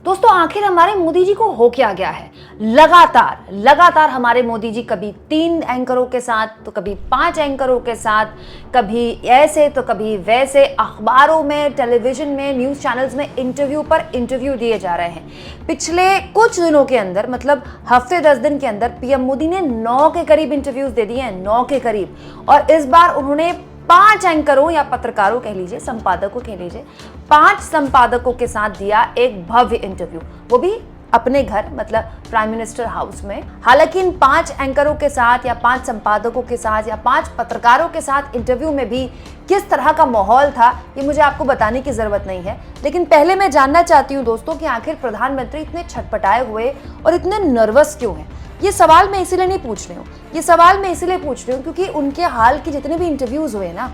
दोस्तों आखिर हमारे मोदी जी को हो क्या गया है? लगातार हमारे मोदी जी कभी 3 एंकरों के साथ तो कभी 5 एंकरों के साथ, कभी ऐसे तो कभी वैसे, अखबारों में, टेलीविजन में, न्यूज़ चैनल्स में इंटरव्यू पर इंटरव्यू दिए जा रहे हैं। पिछले कुछ दिनों के अंदर, मतलब हफ्ते 10 दिन के अंदर पीएम मोदी ने 9 के करीब इंटरव्यूज दे दिए हैं, 9 के करीब। और इस बार उन्होंने 5 एंकरों या पत्रकारों कह लीजिए, संपादकों कह लीजिए, 5 संपादकों के साथ दिया एक भव्य इंटरव्यू, वो भी अपने घर, मतलब प्राइम मिनिस्टर हाउस में। हालांकि इन 5 एंकरों के साथ या 5 संपादकों के साथ या 5 पत्रकारों के साथ इंटरव्यू में भी किस तरह का माहौल था, ये मुझे आपको बताने की जरूरत नहीं है। लेकिन पहले मैं जानना चाहती हूँ दोस्तों कि आखिर प्रधानमंत्री इतने छटपटाए हुए और इतने नर्वस क्यों हैं? ये सवाल मैं इसीलिए नहीं पूछ रही हूँ, ये सवाल मैं इसीलिए पूछ रही हूँ क्योंकि उनके हाल के जितने भी इंटरव्यूज हुए ना,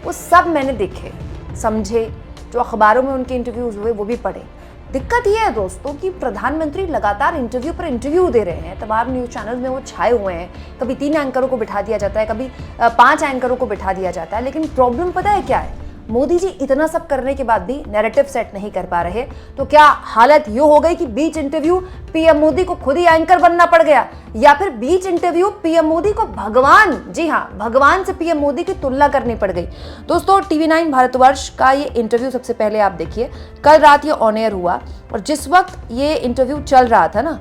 वो सब मैंने देखे, समझे, जो अखबारों में उनके इंटरव्यूज हुए वो भी पढ़े। दिक्कत ये है दोस्तों कि प्रधानमंत्री लगातार इंटरव्यू पर इंटरव्यू दे रहे हैं, तमाम न्यूज़ चैनल्स में वो छाए हुए हैं। कभी 3 एंकरों को बिठा दिया जाता है, कभी 5 एंकरों को बिठा दिया जाता है। लेकिन प्रॉब्लम पता है क्या है? मोदी जी इतना सब करने के बाद भी नैरेटिव सेट नहीं कर पा रहे। तो क्या हालत ये हो गई कि बीच इंटरव्यू पीएम मोदी को खुद ही एंकर बनना पड़ गया, या फिर बीच इंटरव्यू पीएम मोदी को भगवान, जी हाँ, भगवान से पीएम मोदी की तुलना करनी पड़ गई? दोस्तों TV9 भारतवर्ष का ये इंटरव्यू सबसे पहले आप देखिए, कल रात ये ऑन एयर हुआ। और जिस वक्त ये इंटरव्यू चल रहा था ना,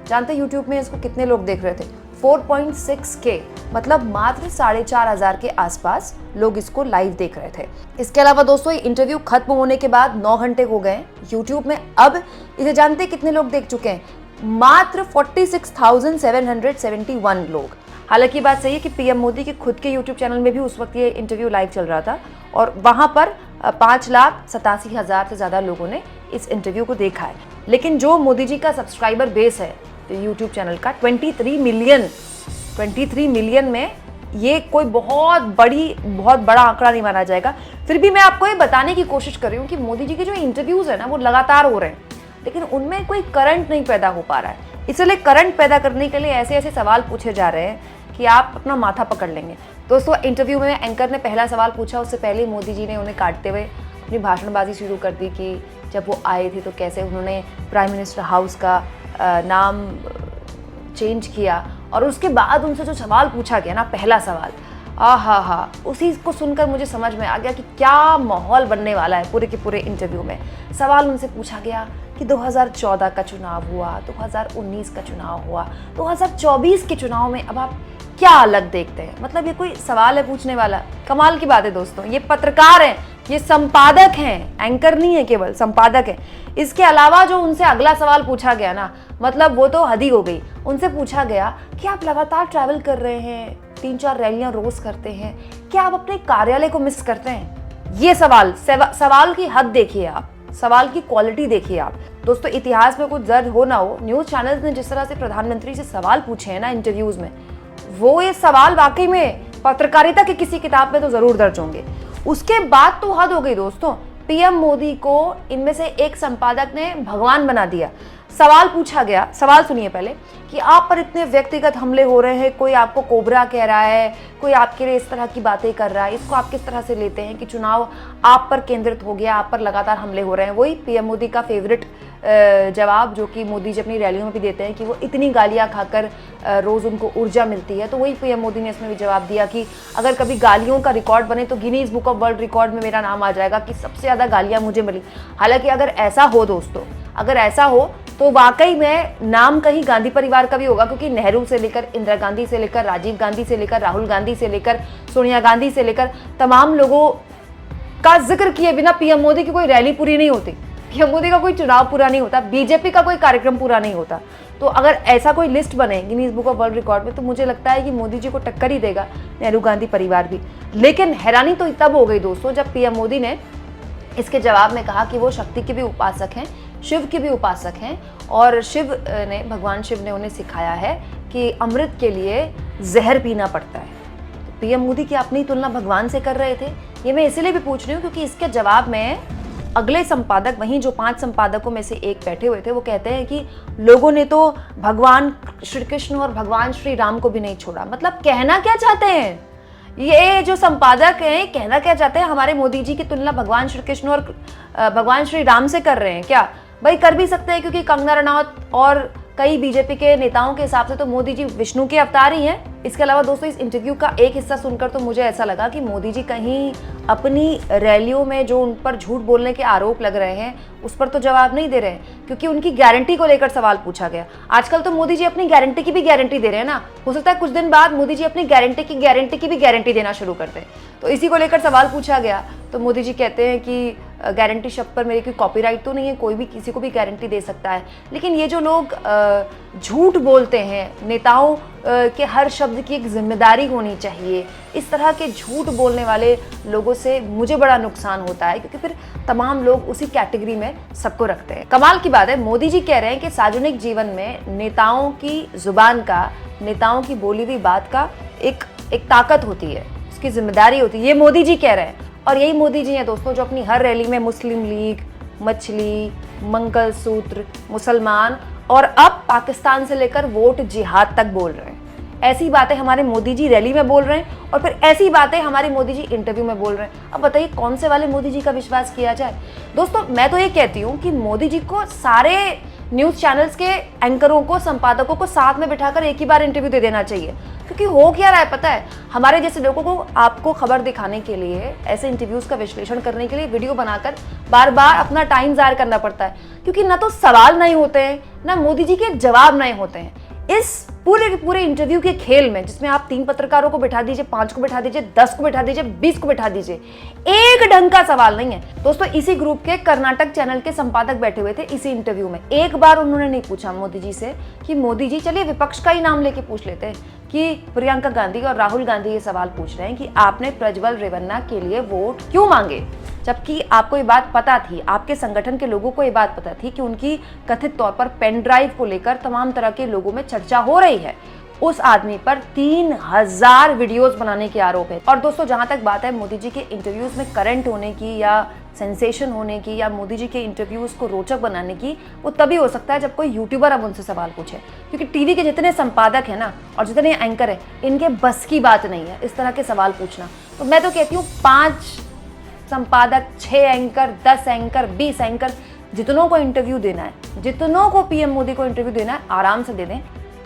जानते यूट्यूब में इसको कितने लोग देख रहे थे? 4.6K, मतलब मात्र 4,500 के आसपास लोग इसको लाइव देख रहे थे। इसके अलावा दोस्तों ये इंटरव्यू खत्म होने के बाद 9 घंटे हो गए यूट्यूब में। अब इसे जानते कितने लोग देख चुके हैं? मात्र 46,771 लोग। हालांकि बात सही है कि पीएम मोदी के खुद के यूट्यूब चैनल में भी उस वक्त ये इंटरव्यू लाइव चल रहा था और वहां पर 5,87,000 से ज्यादा लोगों ने इस इंटरव्यू को देखा है। लेकिन जो मोदी जी का सब्सक्राइबर बेस है यूट्यूब चैनल का 23 मिलियन में ये कोई बहुत बड़ा आंकड़ा नहीं माना जाएगा। फिर भी मैं आपको ये बताने की कोशिश कर रही हूँ कि मोदी जी के जो इंटरव्यूज है ना, वो लगातार हो रहे हैं, लेकिन उनमें कोई करंट नहीं पैदा हो पा रहा है। इसलिए करंट पैदा करने के लिए ऐसे ऐसे सवाल पूछे जा रहे हैं कि आप अपना माथा पकड़ लेंगे। दोस्तों इंटरव्यू में एंकर ने पहला सवाल पूछा, उससे पहले मोदी जी ने उन्हें काटते हुए अपनी भाषणबाजी शुरू कर दी कि जब वो आए थे तो कैसे उन्होंने प्राइम मिनिस्टर हाउस का नाम चेंज किया। और उसके बाद उनसे जो सवाल पूछा गया ना, पहला सवाल, हा, उसी को सुनकर मुझे समझ में आ गया कि क्या माहौल बनने वाला है पूरे के पूरे इंटरव्यू में। सवाल उनसे पूछा गया कि 2014 का चुनाव हुआ, 2019 का चुनाव हुआ, 2024 के चुनाव में अब आप क्या अलग देखते हैं? मतलब ये कोई सवाल है पूछने वाला? कमाल की बात है दोस्तों, ये पत्रकार हैं, ये संपादक हैं, एंकर नहीं है, केवल संपादक हैं। इसके अलावा जो उनसे अगला सवाल पूछा गया ना, मतलब वो तो हद ही हो गई। उनसे पूछा गया कि आप लगातार ट्रैवल कर रहे हैं, 3-4 रैलियां रोज करते हैं, क्या आप अपने कार्यालय को मिस करते हैं? ये सवाल की हद देखिए आप, सवाल की क्वालिटी देखिए आप। दोस्तों इतिहास में कुछ दर्ज हो ना हो, न्यूज चैनल्स ने जिस तरह से प्रधानमंत्री से सवाल पूछे हैं ना इंटरव्यूज में, वो ये सवाल वाकई में पत्रकारिता की किसी किताब में तो जरूर दर्ज होंगे। उसके बाद तो हद हो गई दोस्तों, पीएम मोदी को इनमें से एक संपादक ने भगवान बना दिया। सवाल पूछा गया, सवाल सुनिए पहले, कि आप पर इतने व्यक्तिगत हमले हो रहे हैं, कोई आपको कोबरा कह रहा है, कोई आपके लिए इस तरह की बातें कर रहा है, इसको आप किस तरह से लेते हैं कि चुनाव आप पर केंद्रित हो गया, आप पर लगातार हमले हो रहे हैं? वही पीएम मोदी का फेवरेट जवाब जो कि मोदी जी अपनी रैलियों में भी देते हैं कि वो इतनी गालियां खाकर रोज़ उनको ऊर्जा मिलती है। तो वही पीएम मोदी ने इसमें भी जवाब दिया कि अगर कभी गालियों का रिकॉर्ड बने तो Guinness book of world record में मेरा नाम आ जाएगा कि सबसे ज़्यादा गालियाँ मुझे मिली। हालांकि अगर ऐसा हो दोस्तों, अगर ऐसा हो तो वाकई में नाम कहीं गांधी परिवार का भी होगा, क्योंकि नेहरू से लेकर इंदिरा गांधी से लेकर राजीव गांधी से लेकर राहुल गांधी से लेकर सोनिया गांधी से लेकर तमाम लोगों का जिक्र किए बिना पीएम मोदी की कोई रैली पूरी नहीं होती, पीएम मोदी का कोई चुनाव पूरा नहीं होता, बीजेपी का कोई कार्यक्रम पूरा नहीं होता। तो अगर ऐसा कोई लिस्ट बने Guinness book of world record में, तो मुझे लगता है कि मोदी जी को टक्कर ही देगा नेहरू गांधी परिवार भी। लेकिन हैरानी तो तब हो गई दोस्तों जब पीएम मोदी ने इसके जवाब में कहा कि वो शक्ति के भी उपासक हैं, शिव के भी उपासक हैं, और भगवान शिव ने उन्हें सिखाया है कि अमृत के लिए जहर पीना पड़ता है। तो पीएम मोदी की अपनी तुलना भगवान से कर रहे थे। ये मैं इसलिए भी पूछ रही हूँ क्योंकि इसके जवाब में अगले संपादक, वहीं जो 5 संपादकों में से एक बैठे हुए थे, वो कहते हैं कि लोगों ने तो भगवान श्री कृष्ण और भगवान श्री राम को भी नहीं छोड़ा। मतलब कहना क्या चाहते हैं? ये जो संपादक हैं कहना क्या चाहते हैं, हमारे मोदी जी की तुलना भगवान श्री कृष्ण और भगवान श्री राम से कर रहे हैं क्या? भाई कर भी सकते हैं, क्योंकि कंगना रनौत और कई बीजेपी के नेताओं के हिसाब से तो मोदी जी विष्णु के अवतार ही हैं। इसके अलावा दोस्तों इस इंटरव्यू का एक हिस्सा सुनकर तो मुझे ऐसा लगा कि मोदी जी कहीं अपनी रैलियों में जो उन पर झूठ बोलने के आरोप लग रहे हैं उस पर तो जवाब नहीं दे रहे हैं, क्योंकि उनकी गारंटी को लेकर सवाल पूछा गया। आजकल तो मोदी जी अपनी गारंटी की भी गारंटी दे रहे हैं ना, हो सकता है कुछ दिन बाद मोदी जी अपनी गारंटी की भी गारंटी देना शुरू कर दें। तो इसी को लेकर सवाल पूछा गया तो मोदी जी कहते हैं कि गारंटी शब्द पर मेरी कोई कॉपीराइट तो नहीं है, कोई भी किसी को भी गारंटी दे सकता है। लेकिन ये जो लोग झूठ बोलते हैं, नेताओं के हर शब्द की एक जिम्मेदारी होनी चाहिए, इस तरह के झूठ बोलने वाले लोगों से मुझे बड़ा नुकसान होता है, क्योंकि फिर तमाम लोग उसी कैटेगरी में सबको रखते हैं। कमाल की बात है, मोदी जी कह रहे हैं कि सार्वजनिक जीवन में नेताओं की जुबान का, नेताओं की बोली हुई बात का एक ताकत होती है, उसकी जिम्मेदारी होती है। ये मोदी जी कह रहे हैं, और यही मोदी जी हैं दोस्तों जो अपनी हर रैली में मुस्लिम लीग, मछली, मंगलसूत्र, मुसलमान और अब पाकिस्तान से लेकर वोट जिहाद तक बोल रहे हैं। ऐसी बातें हमारे मोदी जी रैली में बोल रहे हैं और फिर ऐसी बातें हमारे मोदी जी इंटरव्यू में बोल रहे हैं। अब बताइए कौन से वाले मोदी जी का विश्वास किया जाए? दोस्तों मैं तो ये कहती हूँ कि मोदी जी को सारे न्यूज़ चैनल्स के एंकरों को, संपादकों को साथ में बिठाकर एक ही बार इंटरव्यू दे देना चाहिए, क्योंकि हो क्या रहा है पता है, हमारे जैसे लोगों को आपको खबर दिखाने के लिए, ऐसे इंटरव्यूज का विश्लेषण करने के लिए वीडियो बनाकर बार बार अपना टाइम ज़ाया करना पड़ता है, क्योंकि ना तो सवाल नहीं होते हैं, ना मोदी जी के जवाब नहीं होते हैं। इस पूरे के पूरे इंटरव्यू के खेल में, जिसमें आप 3 पत्रकारों को बिठा दीजिए, 5 को बिठा दीजिए, 10 को बिठा दीजिए, 20 को बिठा दीजिए, एक ढंग का सवाल नहीं है। दोस्तों इसी ग्रुप के कर्नाटक चैनल के संपादक बैठे हुए थे इसी इंटरव्यू में, एक बार उन्होंने नहीं पूछा मोदी जी से कि मोदी जी, चलिए विपक्ष का ही नाम लेके पूछ लेते हैं कि प्रियंका गांधी और राहुल गांधी ये सवाल पूछ रहे हैं कि आपने प्रज्वल रेवन्ना के लिए वोट क्यों मांगे, जबकि आपको ये बात पता थी, आपके संगठन के लोगों को ये बात पता थी कि उनकी कथित तौर पर पेन ड्राइव को लेकर तमाम तरह के लोगों में चर्चा हो रही है। उस आदमी पर 3000 वीडियोस बनाने के आरोप है। और दोस्तों जहां तक बात है मोदी जी के इंटरव्यूज में करंट होने की या सेंसेशन होने की या मोदी जी के इंटरव्यूज को रोचक बनाने की, वो तभी हो सकता है जब कोई यूट्यूबर अब उनसे सवाल पूछे, क्योंकि टीवी के जितने संपादक हैं ना और जितने एंकर हैं, इनके बस की बात नहीं है इस तरह के सवाल पूछना। तो मैं तो कहती हूँ 5 संपादक, 6 एंकर, 10 एंकर, 20 एंकर, जितनों को इंटरव्यू देना है, जितनों को पीएम मोदी को इंटरव्यू देना है, आराम से दे दें।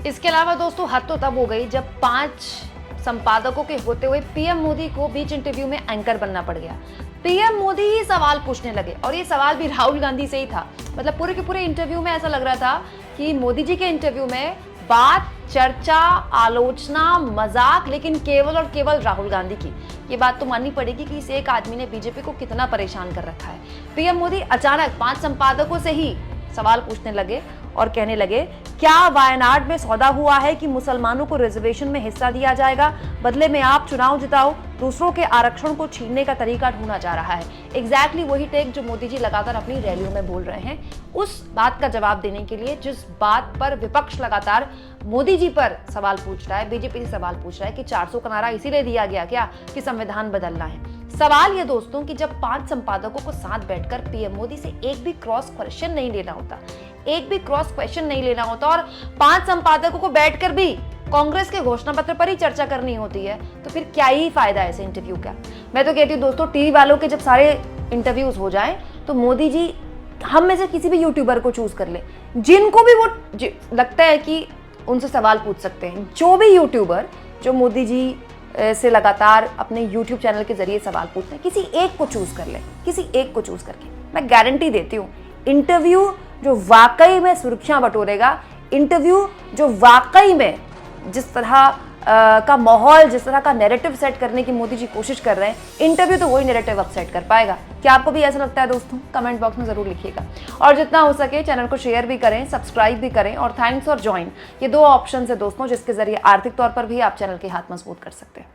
इसके अलावा दोस्तों हद तो तब हो गई जब 5 संपादकों के होते हुए पीएम मोदी को बीच इंटरव्यू में एंकर बनना पड़ गया। पीएम मोदी ही सवाल पूछने लगे, और ये सवाल भी राहुल गांधी से ही था। मतलब पूरे के पूरे इंटरव्यू में ऐसा लग रहा था कि मोदी जी के इंटरव्यू में बात, चर्चा, आलोचना, मजाक, लेकिन केवल और केवल राहुल गांधी की। ये बात तो माननी पड़ेगी कि इस एक आदमी ने बीजेपी को कितना परेशान कर रखा है। पीएम मोदी अचानक 5 संपादकों से ही सवाल पूछने लगे और कहने लगे, क्या वायनाड में सौदा हुआ है कि मुसलमानों को रिजर्वेशन में हिस्सा दिया जाएगा, बदले में आप चुनाव जिताओ, दूसरों के आरक्षण को छीनने का तरीका ढूंढा जा रहा है। एग्जैक्टली वही टेक जो मोदी जी लगातार अपनी रैलियों में बोल रहे हैं, उस बात का जवाब देने के लिए जिस बात पर विपक्ष लगातार मोदी जी पर सवाल पूछ रहा है, बीजेपी से सवाल पूछ रहा है कि 400 का नारा इसीलिए दिया गया क्या कि संविधान बदलना है। सवाल ये दोस्तों कि जब 5 संपादकों को साथ बैठकर पीएम मोदी से एक भी क्रॉस क्वेश्चन नहीं लेना होता, एक भी क्रॉस क्वेश्चन नहीं लेना होता, और 5 संपादकों को बैठकर भी कांग्रेस के घोषणा पत्र पर ही चर्चा करनी होती है, तो फिर क्या ही फायदा है इस इंटरव्यू का। मैं तो कहती हूँ दोस्तों टीवी वालों के जब सारे इंटरव्यूज हो जाएं तो मोदी जी हम में से किसी भी यूट्यूबर को चूज कर ले, जिनको भी वो लगता है कि उनसे सवाल पूछ सकते हैं। जो भी यूट्यूबर जो मोदी जी से लगातार अपने YouTube चैनल के जरिए सवाल पूछते हैं, किसी एक को चूज कर ले, किसी एक को चूज करके मैं गारंटी देती हूँ इंटरव्यू जो वाकई में सुर्खियां बटोरेगा, इंटरव्यू जो वाकई में जिस तरह का माहौल, जिस तरह का नैरेटिव सेट करने की मोदी जी कोशिश कर रहे हैं, इंटरव्यू तो वही नैरेटिव अब सेट कर पाएगा। क्या आपको भी ऐसा लगता है दोस्तों? कमेंट बॉक्स में जरूर लिखिएगा, और जितना हो सके चैनल को शेयर भी करें, सब्सक्राइब भी करें, और थैंक्स और ज्वाइन, ये 2 ऑप्शन है दोस्तों जिसके जरिए आर्थिक तौर पर भी आप चैनल के हाथ मजबूत कर सकते हैं।